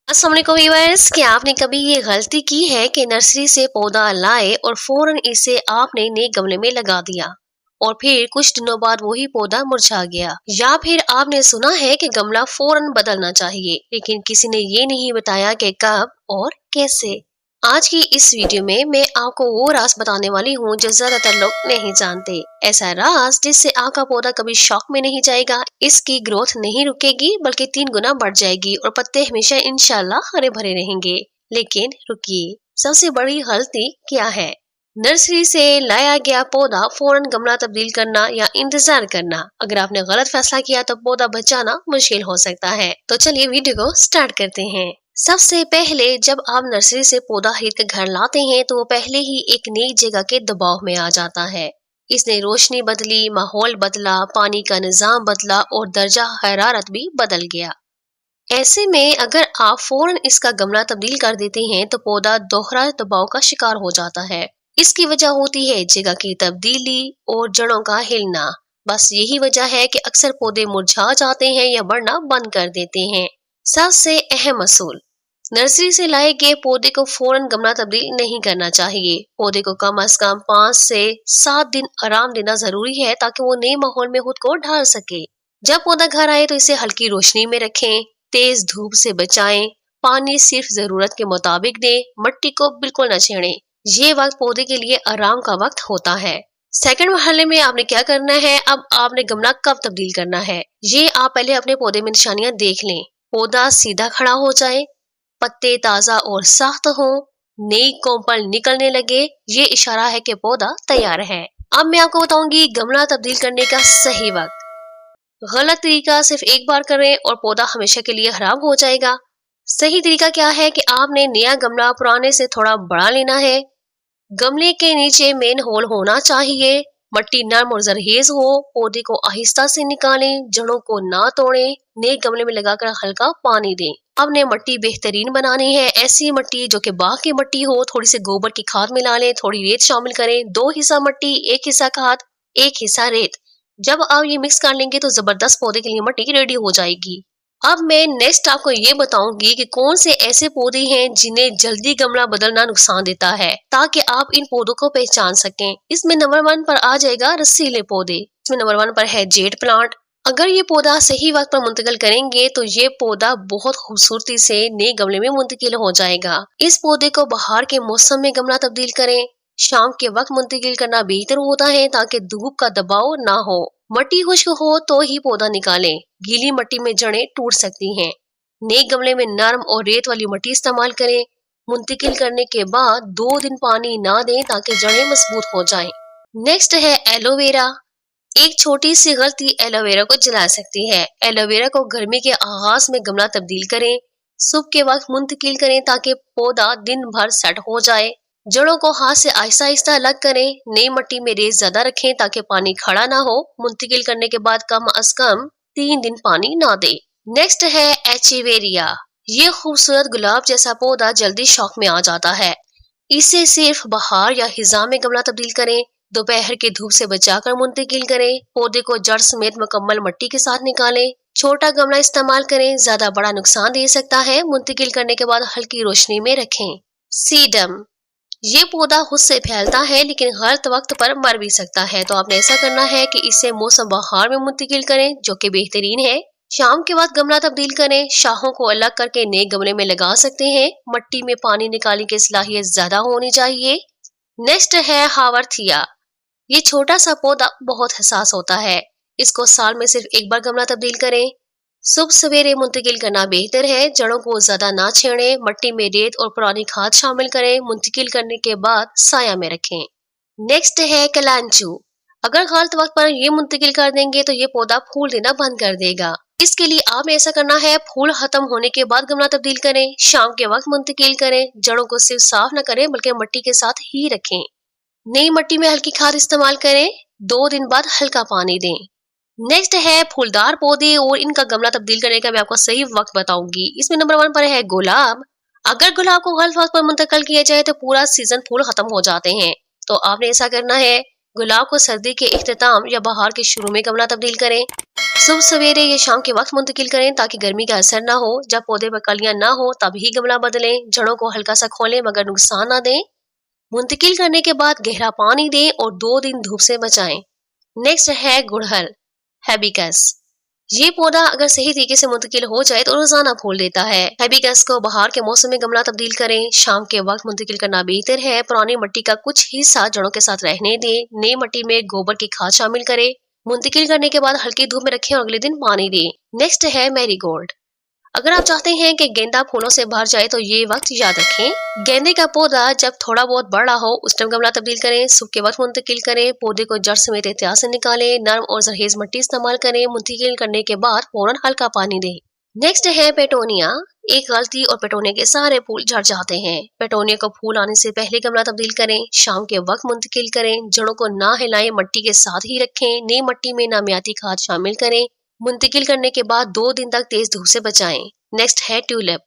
अस्सलाम वालेकुम व्यूअर्स, क्या आपने कभी ये गलती की है कि नर्सरी से पौधा लाए और फौरन इसे आपने नए गमले में लगा दिया और फिर कुछ दिनों बाद वही पौधा मुरझा गया? या फिर आपने सुना है कि गमला फौरन बदलना चाहिए लेकिन किसी ने ये नहीं बताया कि कब और कैसे? आज की इस वीडियो में मैं आपको वो राज बताने वाली हूँ जो ज्यादातर लोग नहीं जानते। ऐसा राज जिससे आपका पौधा कभी शौक में नहीं जाएगा, इसकी ग्रोथ नहीं रुकेगी बल्कि 3 गुना बढ़ जाएगी और पत्ते हमेशा इंशाल्लाह हरे भरे रहेंगे। लेकिन रुकिए, सबसे बड़ी गलती क्या है? नर्सरी से लाया गया पौधा फौरन गमला तब्दील करना या इंतजार करना। अगर आपने गलत फैसला किया तो पौधा बचाना मुश्किल हो सकता है। तो चलिए वीडियो को स्टार्ट करते हैं। सबसे पहले जब आप नर्सरी से पौधा खरीद कर घर लाते हैं तो वो पहले ही एक नई जगह के दबाव में आ जाता है। इसने रोशनी बदली, माहौल बदला, पानी का निजाम बदला और दर्जा हरारत भी बदल गया। ऐसे में अगर आप फौरन इसका गमला तब्दील कर देते हैं तो पौधा दोहरा दबाव का शिकार हो जाता है। इसकी वजह होती है जगह की तब्दीली और जड़ों का हिलना। बस यही वजह है कि अक्सर पौधे मुरझा जाते हैं या बढ़ना बंद कर देते हैं। सबसे अहम असूल, नर्सरी से लाए गए पौधे को फौरन गमला तब्दील नहीं करना चाहिए। पौधे को कम से कम 5 से 7 दिन आराम देना जरूरी है ताकि वो नए माहौल में खुद को ढाल सके। जब पौधा घर आए तो इसे हल्की रोशनी में रखें, तेज धूप से बचाएं, पानी सिर्फ जरूरत के मुताबिक दें, मिट्टी को बिल्कुल न छेड़ें। ये वक्त पौधे के लिए आराम का वक्त होता है। सेकंड मरहले में आपने क्या करना है? अब आपने गमला कब तब्दील करना है, ये आप पहले अपने पौधे में निशानियां देख लें। पौधा सीधा खड़ा हो जाए, पत्ते ताजा और सख्त हो, नई कोंपल निकलने लगे, ये इशारा है कि पौधा तैयार है। अब मैं आपको बताऊंगी गमला तब्दील करने का सही वक्त। गलत तरीका सिर्फ एक बार करें और पौधा हमेशा के लिए खराब हो जाएगा। सही तरीका क्या है कि आपने नया गमला पुराने से थोड़ा बड़ा लेना है। गमले के नीचे मेन होल होना चाहिए, मिट्टी नरम और जरखेज हो, पौधे को आहिस्ता से निकालें, जड़ों को ना तोड़ें, नए गमले में लगाकर हल्का पानी दें। आपने मिट्टी बेहतरीन बनानी है, ऐसी मिट्टी जो कि बाग की मिट्टी हो। थोड़ी सी गोबर की खाद मिला लें, थोड़ी रेत शामिल करें, 2 हिस्सा मिट्टी, 1 हिस्सा खाद, 1 हिस्सा रेत। जब आप ये मिक्स कर लेंगे तो जबरदस्त पौधे के लिए मिट्टी रेडी हो जाएगी। अब मैं नेक्स्ट आपको ये बताऊंगी कि कौन से ऐसे पौधे हैं जिन्हें जल्दी गमला बदलना नुकसान देता है, ताकि आप इन पौधों को पहचान सकें। इसमें नंबर 1 पर आ जाएगा रसीले पौधे। इसमें नंबर 1 पर है जेड प्लांट। अगर ये पौधा सही वक्त पर मुंतकिल करेंगे तो ये पौधा बहुत खूबसूरती से नए गमले में मुंतकिल हो जाएगा। इस पौधे को बहार के मौसम में गमला तब्दील करें। शाम के वक्त मुंतकिल करना बेहतर होता है ताकि धूप का दबाव ना हो। मिट्टी खुश्क हो तो ही पौधा निकालें, गीली मिट्टी में जड़ें टूट सकती हैं। नए गमले में नरम और रेत वाली मिट्टी इस्तेमाल करें। मुंतकिल करने के बाद 2 दिन पानी ना दें ताकि जड़ें मजबूत हो जाएं। नेक्स्ट है एलोवेरा। एक छोटी सी गलती एलोवेरा को जला सकती है। एलोवेरा को गर्मी के आगाज में गमला तब्दील करें, सुबह के वक्त मुंतकिल करें ताकि पौधा दिन भर सेट हो जाए। जड़ों को हाथ से आहिस्ता आहिस्ता अलग करें, नई मिट्टी में रेत ज्यादा रखें ताकि पानी खड़ा ना हो। मुंतकिल करने के बाद कम अज कम 3 दिन पानी ना दे। नेक्स्ट है एचेवेरिया। ये खूबसूरत गुलाब जैसा पौधा जल्दी शौक में आ जाता है। इसे सिर्फ बहार या हिजा में गमला तब्दील करें। दोपहर की धूप से बचाकर मुंतकिल करें। पौधे को जड़ समेत मुकम्मल मिट्टी के साथ निकालें। छोटा गमला इस्तेमाल करें, ज्यादा बड़ा नुकसान दे सकता है। मुंतकिल करने के बाद हल्की रोशनी में रखें। सीडम। ये पौधा खुद से फैलता है लेकिन गलत वक्त पर मर भी सकता है, तो आपने ऐसा करना है कि इसे मौसम बहार में मुंतकिल करें जो कि बेहतरीन है। शाम के बाद गमला तब्दील करें, शाखों को अलग करके नए गमले में लगा सकते हैं। मिट्टी में पानी निकालने की सलाहियत ज्यादा होनी चाहिए। नेक्स्ट है हावरथिया। ये छोटा सा पौधा बहुत हसास होता है। इसको साल में सिर्फ एक बार गमला तब्दील करें। सुबह सवेरे मुंतकिल करना बेहतर है। जड़ों को ज्यादा ना छेड़ें, मिट्टी में रेत और पुरानी खाद शामिल करें। मुंतकिल करने के बाद साया में रखें। नेक्स्ट है कलांचू। अगर गलत वक्त पर ये मुंतकिल कर देंगे तो ये पौधा फूल देना बंद कर देगा। इसके लिए आपने ऐसा करना है, फूल खत्म होने के बाद गमला तब्दील करें, शाम के वक्त मुंतकिल करें। जड़ों को सिर्फ साफ न करें बल्कि मिट्टी के साथ ही रखें। नई मिट्टी में हल्की खाद इस्तेमाल करें। 2 दिन बाद हल्का पानी दें। नेक्स्ट है फूलदार पौधे और इनका गमला तब्दील करने का मैं आपको सही वक्त बताऊंगी। इसमें नंबर 1 पर है गुलाब। अगर गुलाब को गलत वक्त पर मुंतकिल किया जाए तो पूरा सीजन फूल खत्म हो जाते हैं, तो आपने ऐसा करना है, गुलाब को सर्दी के इख्तिताम या बहार के शुरू में गमला तब्दील करें। सुबह सवेरे या शाम के वक्त मुंतकिल करें ताकि गर्मी का असर ना हो। जब पौधे पर कलियां ना हो तब ही गमला बदलें। जड़ों को हल्का सा खोलें मगर नुकसान ना दें। मुंतकिल करने के बाद गहरा पानी दें और 2 दिन धूप से बचाएं। नेक्स्ट है गुड़हल हैबिस्कस। ये पौधा अगर सही तरीके से मुंतकिल हो जाए तो रोजाना फूल देता है। हैबिस्कस को बहार के मौसम में गमला तब्दील करें। शाम के वक्त मुंतकिल करना बेहतर है। पुरानी मिट्टी का कुछ हिस्सा जड़ों के साथ रहने दें। नई मिट्टी में गोबर की खाद शामिल करें। मुंतकिल करने के बाद हल्की धूप में रखें और अगले दिन पानी दें। नेक्स्ट है मैरीगोल्ड। अगर आप चाहते हैं कि गेंदा फूलों से भर जाए तो ये वक्त याद रखें। गेंदे का पौधा जब थोड़ा बहुत बड़ा हो उस टाइम गमला तब्दील करें। सूख के वक्त मुंतकिल करें। पौधे को जड़ समेत एहतियात से निकालें। नरम और जरखेज मिट्टी इस्तेमाल करें। मुंतकिल करने के बाद फौरन हल्का पानी दें। नेक्स्ट है पेटोनिया। एक गलती और पेटोनिया के सारे फूल झड़ जाते हैं। पेटोनिया को फूल आने से पहले गमला तब्दील करें। शाम के वक्त मुंतकिल करें। जड़ों को ना हिलाएं, मिट्टी के साथ ही रखें। नई मिट्टी में नामियाती खाद शामिल करें। मुंतकिल करने के बाद 2 दिन तक तेज धूप से बचाएं। नेक्स्ट है ट्यूलिप।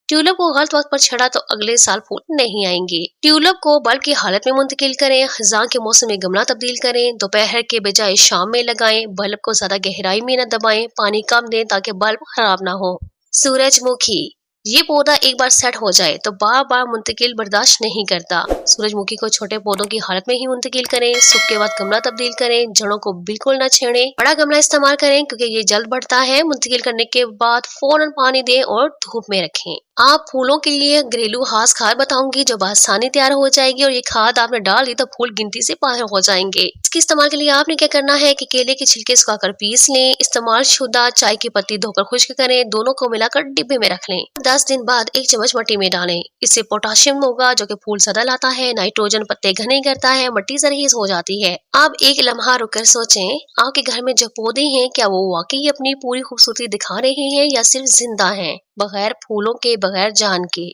ट्यूलिप को गलत वक्त पर छड़ा तो अगले साल फूल नहीं आएंगे। ट्यूलिप को बल्ब की हालत में मुंतकिल करें। खज़ां के मौसम में गमला तब्दील करें। दोपहर के बजाय शाम में लगाएं। बल्ब को ज्यादा गहराई में न दबाएं। पानी कम दें ताकि बल्ब खराब ना हो। सूरजमुखी। ये पौधा एक बार सेट हो जाए तो बार बार मुंतकिल बर्दाश्त नहीं करता। सूरजमुखी को छोटे पौधों की हालत में ही मुंतकिल करें। सूख के बाद गमला तब्दील करें। जड़ों को बिल्कुल न छेड़ें। बड़ा गमला इस्तेमाल करें क्योंकि ये जल्द बढ़ता है। मुंतकिल करने के बाद फौरन पानी दें और धूप में रखें। आप फूलों के लिए घरेलू खास खाद बताऊंगी जो आसानी तैयार हो जाएगी और ये खाद आपने डाल दी तो फूल गिनती से बाहर हो जाएंगे। इसके इस्तेमाल के लिए आपने क्या करना है कि केले के छिलके सुखाकर पीस लें। इस्तेमाल शुदा चाय की पत्ती धोकर खुश्क करें। दोनों को मिलाकर डिब्बे में रख लें। 10 दिन बाद 1 चम्मच मिट्टी में डालें। इससे पोटाशियम होगा जो कि फूल सदा लाता है। नाइट्रोजन पत्ते घने करता है। मिट्टी जरखेज हो जाती है। आप एक लम्हा रुककर सोचें, आपके घर में जो पौधे हैं क्या वो वाकई अपनी पूरी खूबसूरती दिखा रहे हैं या सिर्फ जिंदा हैं बगैर फूलों के, बगैर जान के।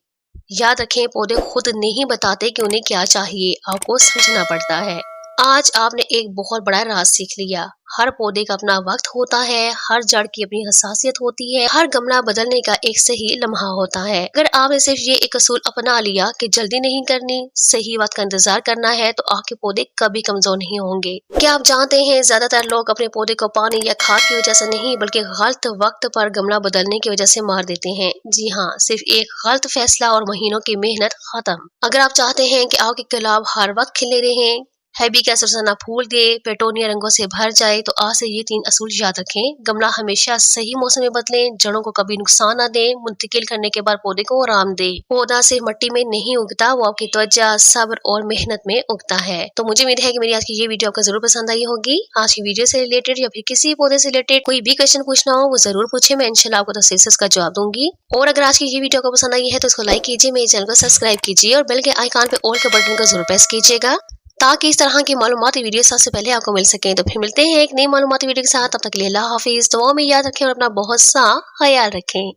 याद रखें, पौधे खुद नहीं बताते कि उन्हें क्या चाहिए, आपको समझना पड़ता है। आज आपने एक बहुत बड़ा राज सीख लिया। हर पौधे का अपना वक्त होता है। हर जड़ की अपनी हसासियत होती है। हर गमला बदलने का एक सही लम्हा होता है। अगर आपने सिर्फ ये एक असूल अपना लिया कि जल्दी नहीं करनी, सही वक्त का इंतजार करना है, तो आपके पौधे कभी कमजोर नहीं होंगे। क्या आप जानते हैं ज्यादातर लोग अपने पौधे को पानी या खाद की वजह से नहीं बल्कि गलत वक्त पर गमला बदलने की वजह से मार देते हैं। जी हाँ, सिर्फ एक गलत फैसला और महीनों की मेहनत खत्म। अगर आप चाहते हैं कि आपके गुलाब हर वक्त खिले रहें, हैबिस्कस रोजाना फूल दे, पेटोनिया रंगों से भर जाए, तो आज से ये 3 असूल याद रखें। गमला हमेशा सही मौसम में बदलें। जड़ों को कभी नुकसान न दें। मुंतकिल करने के बाद पौधे को आराम दें। पौधा सिर्फ मिट्टी में नहीं उगता, वो आपकी त्वचा, सब्र और मेहनत में उगता है। तो मुझे उम्मीद है कि मेरी आज की ये वीडियो आपको जरूर पसंद आई होगी। आज की वीडियो से रिलेटेड या फिर किसी पौधे से रिलेटेड कोई भी क्वेश्चन पूछना हो वो जरूर पूछे। मैं इंशाल्लाह आपको तफसील से उसका जवाब दूंगी। और अगर आज की ये वीडियो आपको पसंद आई है तो इसको लाइक कीजिए, मेरे चैनल को सब्सक्राइब कीजिए और बेल के आइकॉन पे ऑल के बटन को जरूर प्रेस कीजिएगा ताकि इस तरह की मालूमाती वीडियो सबसे पहले आपको मिल सके। तो फिर मिलते हैं एक नई मालूमाती वीडियो के साथ। तब तक के लिए अल्लाह हाफिज। दुआ में याद रखें और अपना बहुत सा ख्याल रखें।